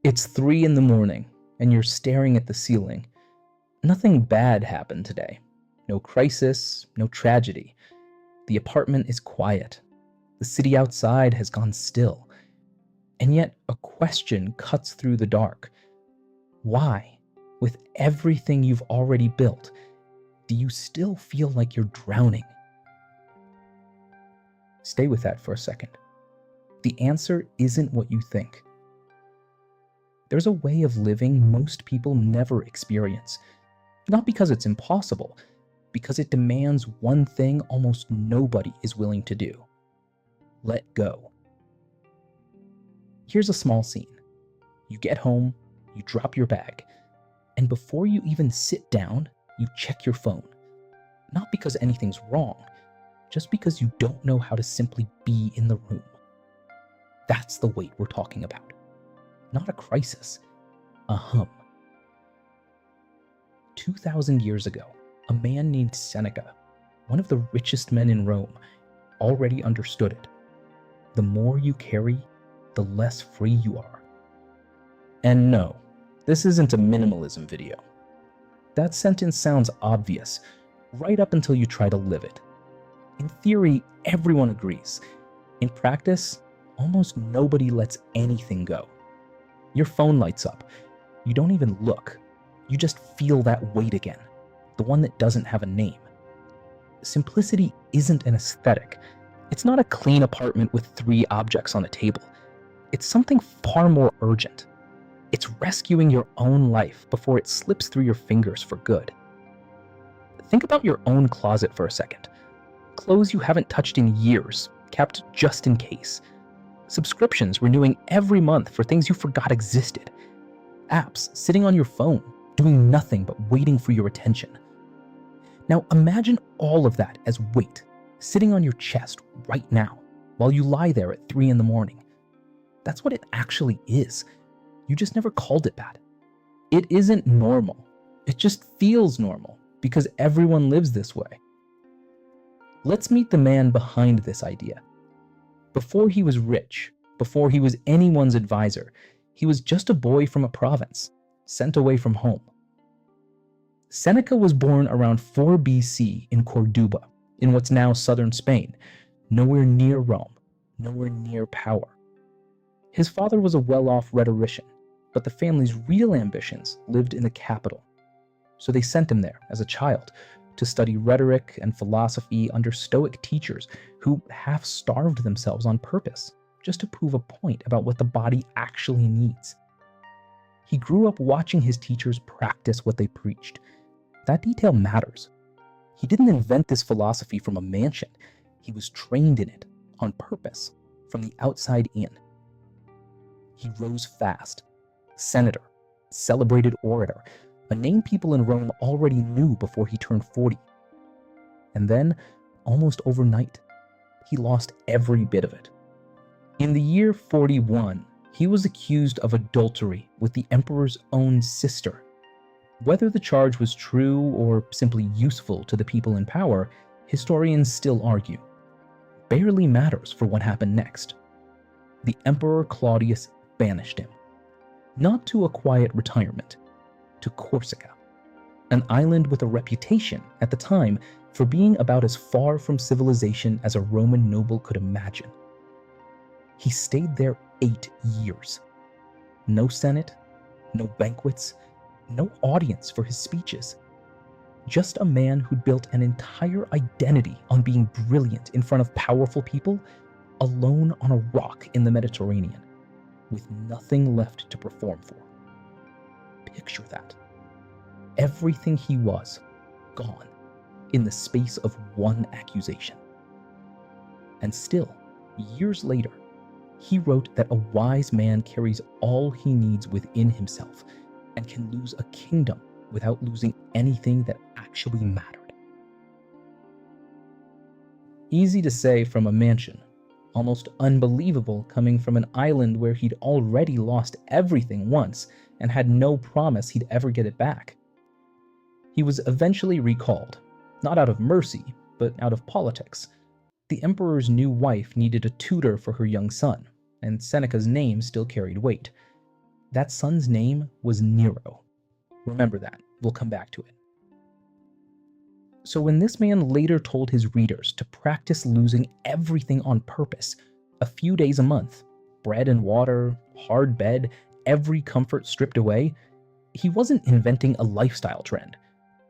It's 3 in the morning, and you're staring at the ceiling. Nothing bad happened today. No crisis, no tragedy. The apartment is quiet. The city outside has gone still. And yet, a question cuts through the dark. Why, with everything you've already built, do you still feel like you're drowning? Stay with that for a second. The answer isn't what you think. There's a way of living most people never experience. Not because it's impossible, because it demands one thing almost nobody is willing to do. Let go. Here's a small scene. You get home, you drop your bag, and before you even sit down, you check your phone. Not because anything's wrong, just because you don't know how to simply be in the room. That's the weight we're talking about. Not a crisis, a hum. 2,000 years ago, a man named Seneca, one of the richest men in Rome, already understood it. The more you carry, the less free you are. And no, this isn't a minimalism video. That sentence sounds obvious, right up until you try to live it. In theory, everyone agrees. In practice, almost nobody lets anything go. Your phone lights up. You don't even look. You just feel that weight again, the one that doesn't have a name. Simplicity isn't an aesthetic. It's not a clean apartment with 3 objects on a table. It's something far more urgent. It's rescuing your own life before it slips through your fingers for good. Think about your own closet for a second. Clothes you haven't touched in years, kept just in case. Subscriptions renewing every month for things you forgot existed. Apps sitting on your phone, doing nothing but waiting for your attention. Now imagine all of that as weight, sitting on your chest right now, while you lie there at 3 in the morning. That's what it actually is. You just never called it that. It isn't normal. It just feels normal, because everyone lives this way. Let's meet the man behind this idea. Before he was rich, before he was anyone's advisor, he was just a boy from a province, sent away from home. Seneca was born around 4 BC in Corduba, in what's now southern Spain, nowhere near Rome, nowhere near power. His father was a well-off rhetorician, but the family's real ambitions lived in the capital. So they sent him there as a child to study rhetoric and philosophy under Stoic teachers who half-starved themselves on purpose, just to prove a point about what the body actually needs. He grew up watching his teachers practice what they preached. That detail matters. He didn't invent this philosophy from a mansion. He was trained in it, on purpose, from the outside in. He rose fast. Senator, celebrated orator, a name people in Rome already knew before he turned 40. And then, almost overnight, he lost every bit of it. In the year 41, he was accused of adultery with the emperor's own sister. Whether the charge was true or simply useful to the people in power, historians still argue. Barely matters for what happened next. The Emperor Claudius banished him. Not to a quiet retirement, to Corsica, an island with a reputation at the time for being about as far from civilization as a Roman noble could imagine. He stayed there 8 years. No senate, no banquets, no audience for his speeches. Just a man who'd built an entire identity on being brilliant in front of powerful people, alone on a rock in the Mediterranean, with nothing left to perform for. Picture that. Everything he was, gone, in the space of one accusation. And still, years later, he wrote that a wise man carries all he needs within himself and can lose a kingdom without losing anything that actually mattered. Easy to say from a mansion, almost unbelievable coming from an island where he'd already lost everything once and had no promise he'd ever get it back. He was eventually recalled, not out of mercy, but out of politics. The emperor's new wife needed a tutor for her young son, and Seneca's name still carried weight. That son's name was Nero. Remember that. We'll come back to it. So when this man later told his readers to practice losing everything on purpose, a few days a month, bread and water, hard bed, every comfort stripped away, he wasn't inventing a lifestyle trend.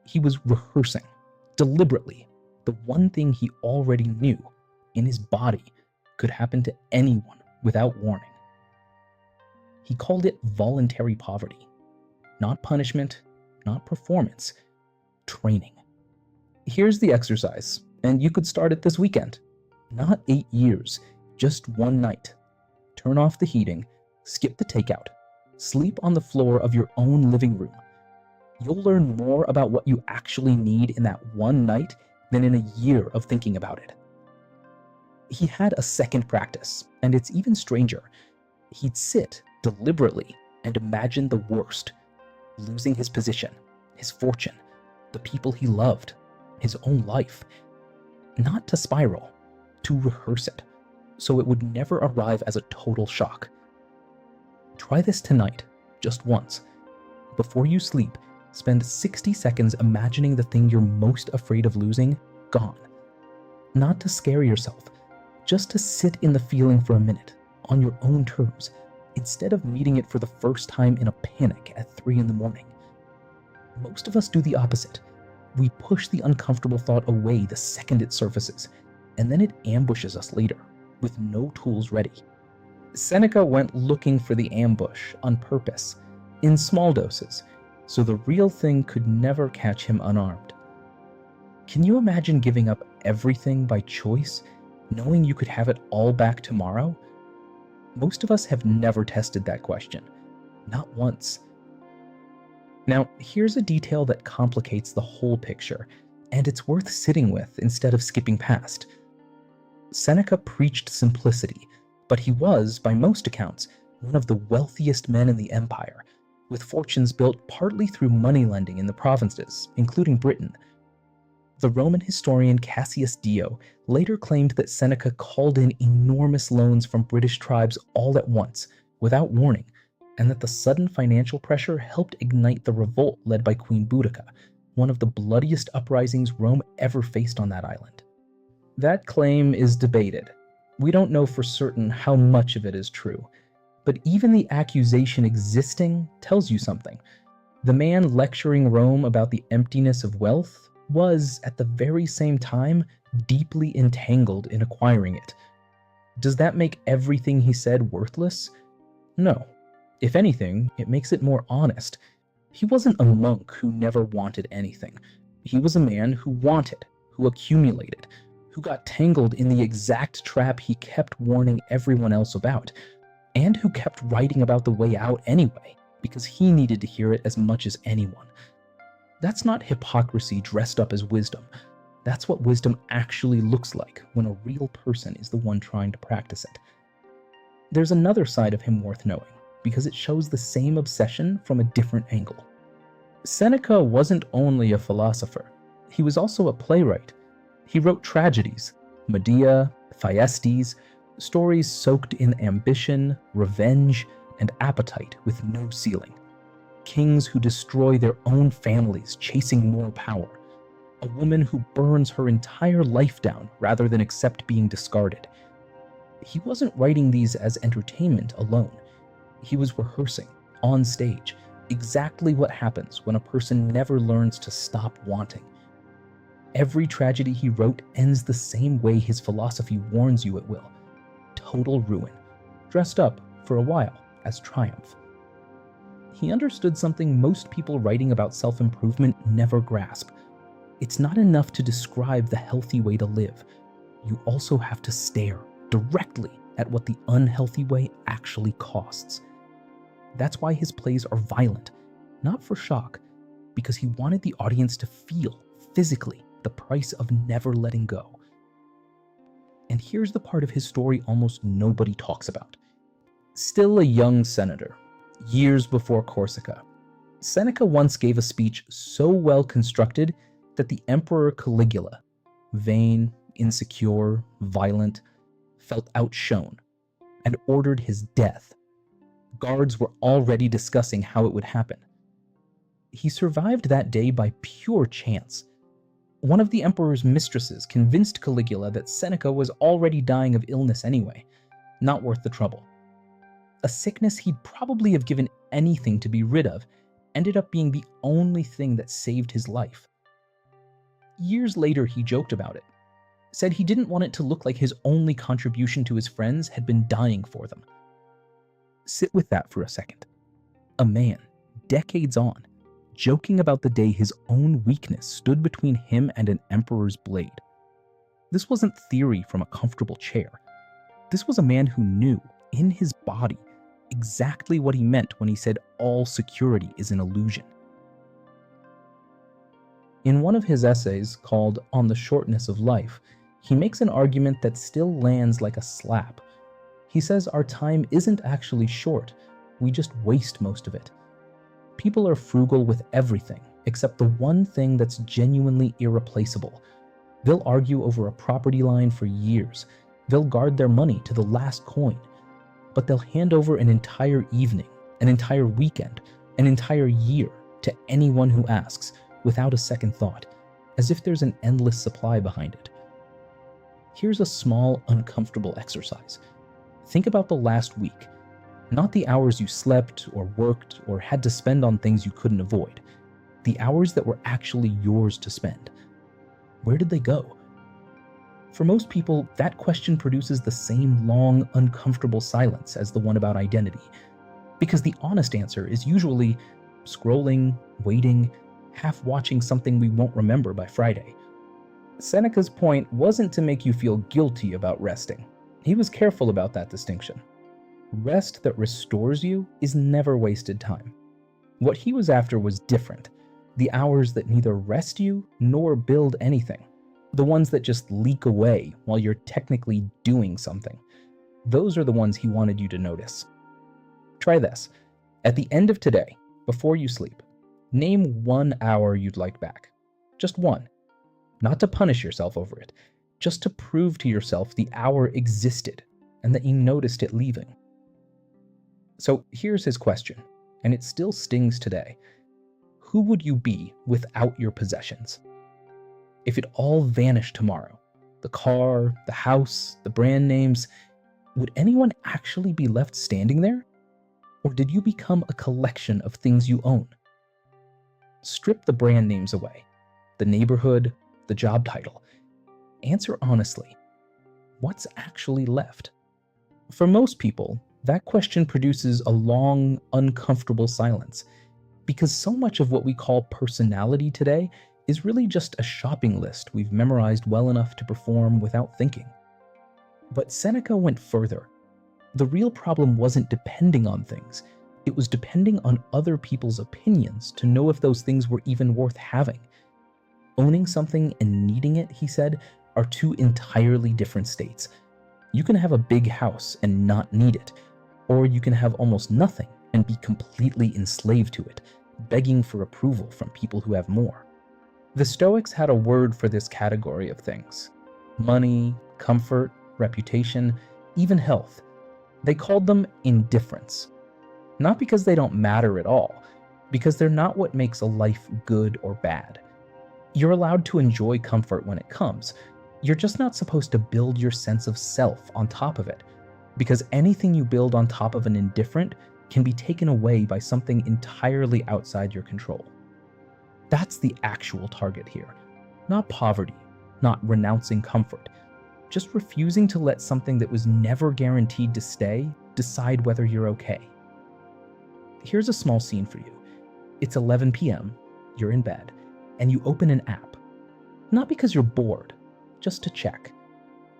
He was rehearsing, deliberately, the one thing he already knew in his body could happen to anyone without warning. He called it voluntary poverty. Not punishment, not performance, training. Here's the exercise, and you could start it this weekend. Not 8 years, just one night. Turn off the heating, skip the takeout, sleep on the floor of your own living room. You'll learn more about what you actually need in that one night than in a year of thinking about it. He had a second practice, and it's even stranger. He'd sit deliberately and imagine the worst, losing his position, his fortune, the people he loved, his own life. Not to spiral, to rehearse it, so it would never arrive as a total shock. Try this tonight, just once. Before you sleep, spend 60 seconds imagining the thing you're most afraid of losing gone. Not to scare yourself, just to sit in the feeling for a minute, on your own terms, instead of meeting it for the first time in a panic at 3 a.m. Most of us do the opposite. We push the uncomfortable thought away the second it surfaces, and then it ambushes us later, with no tools ready. Seneca went looking for the ambush on purpose, in small doses, so the real thing could never catch him unarmed. Can you imagine giving up everything by choice, knowing you could have it all back tomorrow? Most of us have never tested that question, not once. Now, here's a detail that complicates the whole picture, and it's worth sitting with instead of skipping past. Seneca preached simplicity, but he was, by most accounts, one of the wealthiest men in the empire, with fortunes built partly through money lending in the provinces, including Britain. The Roman historian Cassius Dio later claimed that Seneca called in enormous loans from British tribes all at once, without warning, and that the sudden financial pressure helped ignite the revolt led by Queen Boudica, one of the bloodiest uprisings Rome ever faced on that island. That claim is debated. We don't know for certain how much of it is true, but even the accusation existing tells you something. The man lecturing Rome about the emptiness of wealth was, at the very same time, deeply entangled in acquiring it. Does that make everything he said worthless? No. If anything, it makes it more honest. He wasn't a monk who never wanted anything. He was a man who wanted, who accumulated, who got tangled in the exact trap he kept warning everyone else about, and who kept writing about the way out anyway, because he needed to hear it as much as anyone. That's not hypocrisy dressed up as wisdom. That's what wisdom actually looks like when a real person is the one trying to practice it. There's another side of him worth knowing, because it shows the same obsession from a different angle. Seneca wasn't only a philosopher, he was also a playwright. He wrote tragedies, Medea, Thyestes, stories soaked in ambition, revenge, and appetite with no ceiling. Kings who destroy their own families chasing more power. A woman who burns her entire life down rather than accept being discarded. He wasn't writing these as entertainment alone. He was rehearsing, on stage, exactly what happens when a person never learns to stop wanting. Every tragedy he wrote ends the same way his philosophy warns you it will. Total ruin, dressed up, for a while, as triumph. He understood something most people writing about self-improvement never grasp. It's not enough to describe the healthy way to live. You also have to stare directly at what the unhealthy way actually costs. That's why his plays are violent, not for shock, because he wanted the audience to feel, physically, the price of never letting go. And here's the part of his story almost nobody talks about. Still a young senator, years before Corsica, Seneca once gave a speech so well constructed that the Emperor Caligula, vain, insecure, violent, felt outshone and ordered his death. Guards were already discussing how it would happen. He survived that day by pure chance. One of the emperor's mistresses convinced Caligula that Seneca was already dying of illness anyway, not worth the trouble. A sickness he'd probably have given anything to be rid of ended up being the only thing that saved his life. Years later, he joked about it, said he didn't want it to look like his only contribution to his friends had been dying for them. Sit with that for a second. A man, decades on, joking about the day his own weakness stood between him and an emperor's blade. This wasn't theory from a comfortable chair. This was a man who knew, in his body, exactly what he meant when he said all security is an illusion. In one of his essays called On the Shortness of Life, he makes an argument that still lands like a slap. He says our time isn't actually short, we just waste most of it. People are frugal with everything except the one thing that's genuinely irreplaceable. They'll argue over a property line for years. They'll guard their money to the last coin. But they'll hand over an entire evening, an entire weekend, an entire year to anyone who asks, without a second thought, as if there's an endless supply behind it. Here's a small, uncomfortable exercise. Think about the last week, not the hours you slept or worked or had to spend on things you couldn't avoid, the hours that were actually yours to spend. Where did they go? For most people, that question produces the same long, uncomfortable silence as the one about identity, because the honest answer is usually scrolling, waiting, half watching something we won't remember by Friday. Seneca's point wasn't to make you feel guilty about resting. He was careful about that distinction. Rest that restores you is never wasted time. What he was after was different. The hours that neither rest you nor build anything. The ones that just leak away while you're technically doing something. Those are the ones he wanted you to notice. Try this. At the end of today, before you sleep, name 1 hour you'd like back. Just one. Not to punish yourself over it, just to prove to yourself the hour existed and that you noticed it leaving. So here's his question, and it still stings today. Who would you be without your possessions? If it all vanished tomorrow, the car, the house, the brand names, would anyone actually be left standing there? Or did you become a collection of things you own? Strip the brand names away, the neighborhood, the job title. Answer honestly, what's actually left? For most people, that question produces a long, uncomfortable silence, because so much of what we call personality today is really just a shopping list we've memorized well enough to perform without thinking. But Seneca went further. The real problem wasn't depending on things, it was depending on other people's opinions to know if those things were even worth having. Owning something and needing it, he said, are two entirely different states. You can have a big house and not need it, or you can have almost nothing and be completely enslaved to it, begging for approval from people who have more. The Stoics had a word for this category of things: money, comfort, reputation, even health. They called them indifference. Not because they don't matter at all, because they're not what makes a life good or bad. You're allowed to enjoy comfort when it comes. You're just not supposed to build your sense of self on top of it, because anything you build on top of an indifferent can be taken away by something entirely outside your control. That's the actual target here. Not poverty, not renouncing comfort, just refusing to let something that was never guaranteed to stay decide whether you're okay. Here's a small scene for you. It's 11 p.m., you're in bed, and you open an app. Not because you're bored, just to check.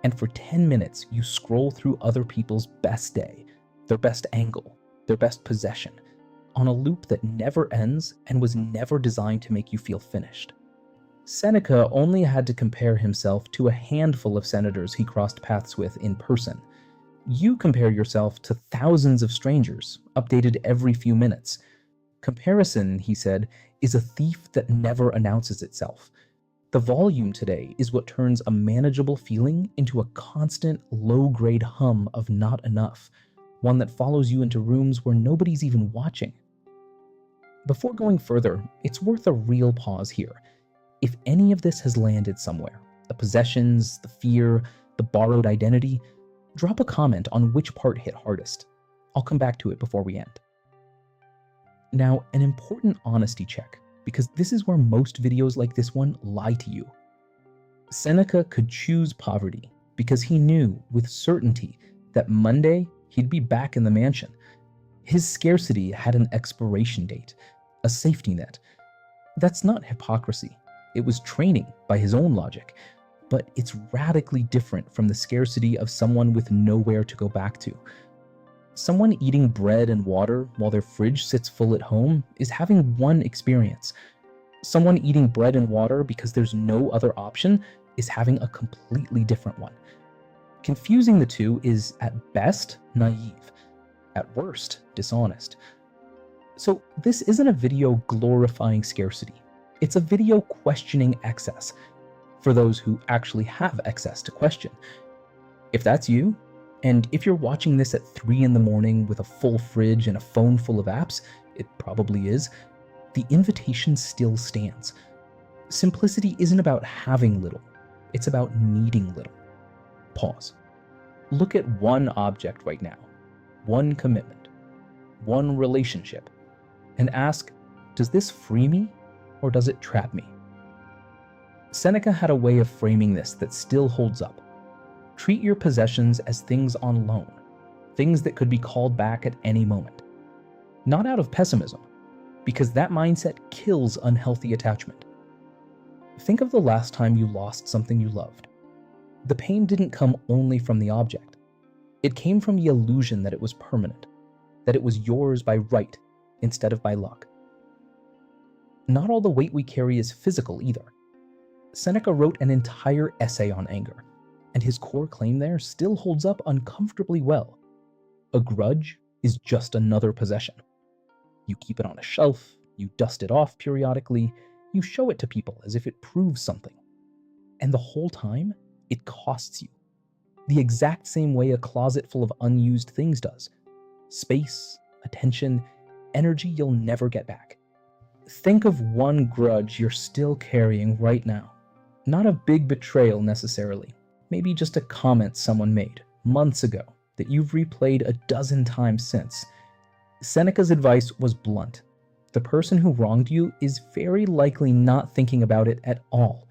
And for 10 minutes, you scroll through other people's best day, their best angle, their best possession, on a loop that never ends and was never designed to make you feel finished. Seneca only had to compare himself to a handful of senators he crossed paths with in person. You compare yourself to thousands of strangers, updated every few minutes. Comparison, he said, is a thief that never announces itself. The volume today is what turns a manageable feeling into a constant, low-grade hum of not enough. one that follows you into rooms where nobody's even watching. Before going further, it's worth a real pause here. If any of this has landed somewhere, the possessions, the fear, the borrowed identity, drop a comment on which part hit hardest. I'll come back to it before we end. Now, an important honesty check, because this is where most videos like this one lie to you. Seneca could choose poverty because he knew with certainty that Monday he'd be back in the mansion. His scarcity had an expiration date, a safety net. That's not hypocrisy. It was training by his own logic, but it's radically different from the scarcity of someone with nowhere to go back to. Someone eating bread and water while their fridge sits full at home is having one experience. Someone eating bread and water because there's no other option is having a completely different one. Confusing the two is, at best, naive, at worst, dishonest. So this isn't a video glorifying scarcity. It's a video questioning excess, for those who actually have excess to question. If that's you, and if you're watching this at 3 in the morning with a full fridge and a phone full of apps, it probably is, the invitation still stands. Simplicity isn't about having little, it's about needing little. Pause. Look at one object right now, one commitment, one relationship, and ask, does this free me or does it trap me? Seneca had a way of framing this that still holds up. Treat your possessions as things on loan, things that could be called back at any moment. Not out of pessimism, because that mindset kills unhealthy attachment. Think of the last time you lost something you loved. The pain didn't come only from the object. It came from the illusion that it was permanent, that it was yours by right instead of by luck. Not all the weight we carry is physical either. Seneca wrote an entire essay on anger, and his core claim there still holds up uncomfortably well. A grudge is just another possession. You keep it on a shelf, you dust it off periodically, you show it to people as if it proves something. And the whole time, it costs you. The exact same way a closet full of unused things does. Space, attention, energy you'll never get back. Think of one grudge you're still carrying right now. Not a big betrayal necessarily. Maybe just a comment someone made months ago that you've replayed a dozen times since. Seneca's advice was blunt. The person who wronged you is very likely not thinking about it at all.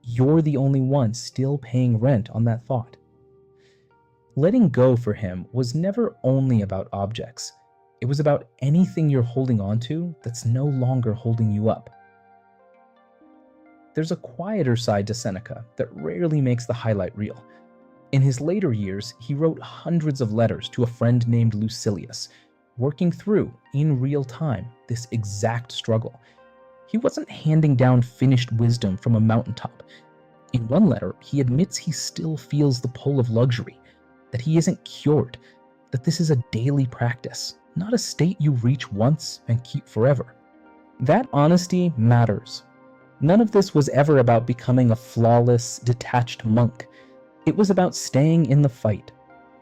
You're the only one still paying rent on that thought. Letting go for him was never only about objects. It was about anything you're holding on to that's no longer holding you up. There's a quieter side to Seneca that rarely makes the highlight reel. In his later years, he wrote hundreds of letters to a friend named Lucilius, working through, in real time, this exact struggle. He wasn't handing down finished wisdom from a mountaintop. In one letter, he admits he still feels the pull of luxury, that he isn't cured, that this is a daily practice, not a state you reach once and keep forever. That honesty matters. None of this was ever about becoming a flawless, detached monk. It was about staying in the fight,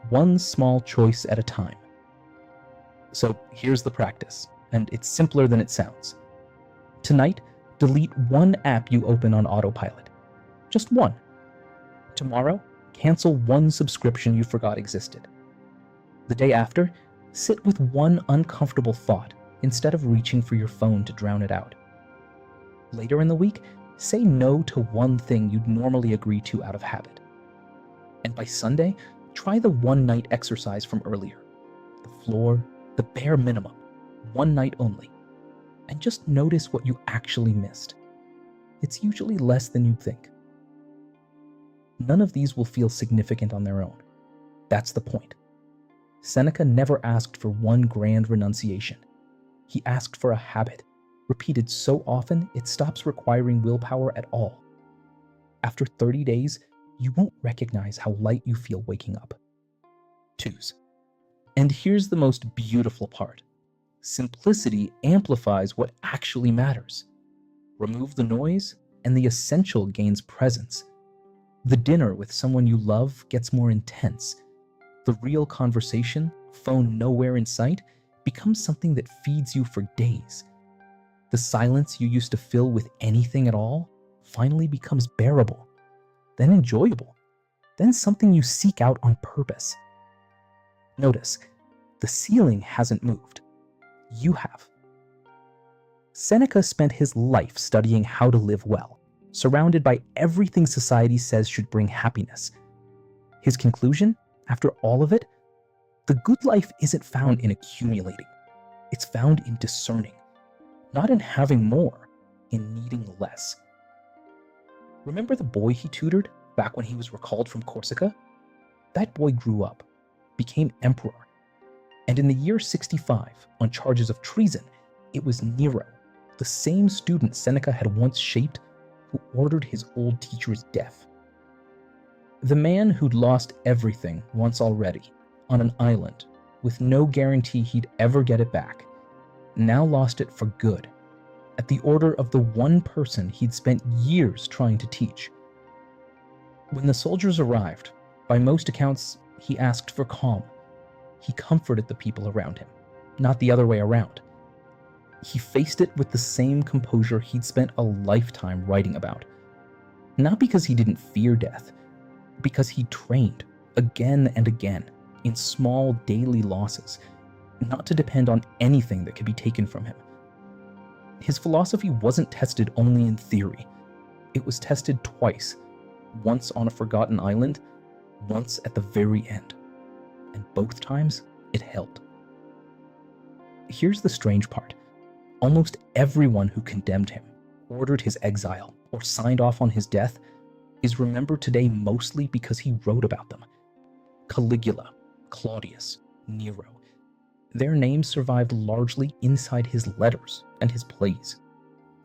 one small choice at a time. So here's the practice, and it's simpler than it sounds. Tonight, delete one app you open on autopilot. Just one. Tomorrow, cancel one subscription you forgot existed. The day after, sit with one uncomfortable thought instead of reaching for your phone to drown it out. Later in the week, say no to one thing you'd normally agree to out of habit. And by Sunday, try the one-night exercise from earlier. The floor, the bare minimum, one night only. And just notice what you actually missed. It's usually less than you'd think. None of these will feel significant on their own. That's the point. Seneca never asked for one grand renunciation. He asked for a habit, repeated so often it stops requiring willpower at all. After 30 days, you won't recognize how light you feel waking up. 2s. And here's the most beautiful part. Simplicity amplifies what actually matters. Remove the noise, and the essential gains presence. The dinner with someone you love gets more intense. The real conversation phone nowhere in sight, becomes something that feeds you for days. The silence you used to fill with anything at all finally becomes bearable, then enjoyable, then something you seek out on purpose. Notice, the ceiling hasn't moved. You have. Seneca spent his life studying how to live well, surrounded by everything society says should bring happiness. His conclusion, after all of it, the good life isn't found in accumulating. It's found in discerning, not in having more, in needing less. Remember the boy he tutored back when he was recalled from Corsica? That boy grew up, became emperor, and in the year 65, on charges of treason, it was Nero, the same student Seneca had once shaped, who ordered his old teacher's death. The man who'd lost everything once already, on an island, with no guarantee he'd ever get it back, now lost it for good, at the order of the one person he'd spent years trying to teach. When the soldiers arrived, by most accounts, he asked for calm. He comforted the people around him, not the other way around. He faced it with the same composure he'd spent a lifetime writing about. Not because he didn't fear death, because he trained, again and again, in small daily losses, not to depend on anything that could be taken from him. His philosophy wasn't tested only in theory. It was tested twice, once on a forgotten island, once at the very end. And both times, it held. Here's the strange part. Almost everyone who condemned him, ordered his exile, or signed off on his death is remembered today mostly because he wrote about them. Caligula, Claudius, Nero. Their names survived largely inside his letters and his plays.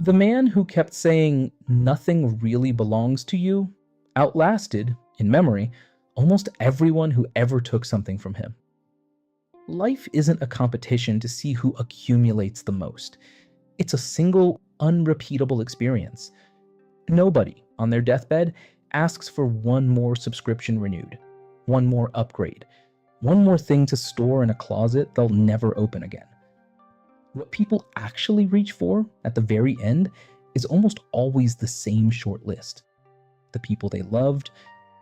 The man who kept saying, "Nothing really belongs to you," outlasted, in memory, almost everyone who ever took something from him. Life isn't a competition to see who accumulates the most. It's a single, unrepeatable experience. Nobody, on their deathbed, asks for one more subscription renewed, one more upgrade, one more thing to store in a closet they'll never open again. What people actually reach for at the very end is almost always the same short list. The people they loved,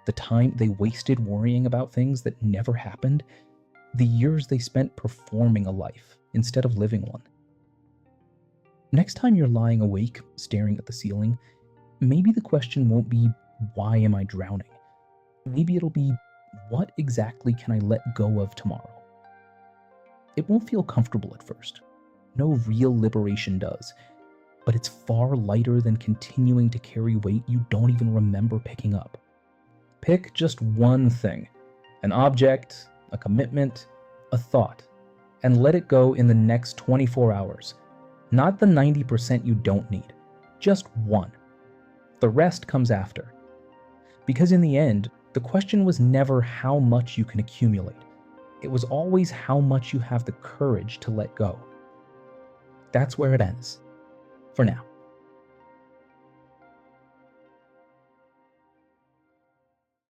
the time they wasted worrying about things that never happened, the years they spent performing a life instead of living one. Next time you're lying awake, staring at the ceiling, maybe the question won't be, "Why am I drowning?" Maybe it'll be, "What exactly can I let go of tomorrow?" It won't feel comfortable at first. No real liberation does. But it's far lighter than continuing to carry weight you don't even remember picking up. Pick just one thing, an object, a commitment, a thought, and let it go in the next 24 hours. Not the 90% you don't need, just one. The rest comes after. Because in the end, the question was never how much you can accumulate. It was always how much you have the courage to let go. That's where it ends. For now.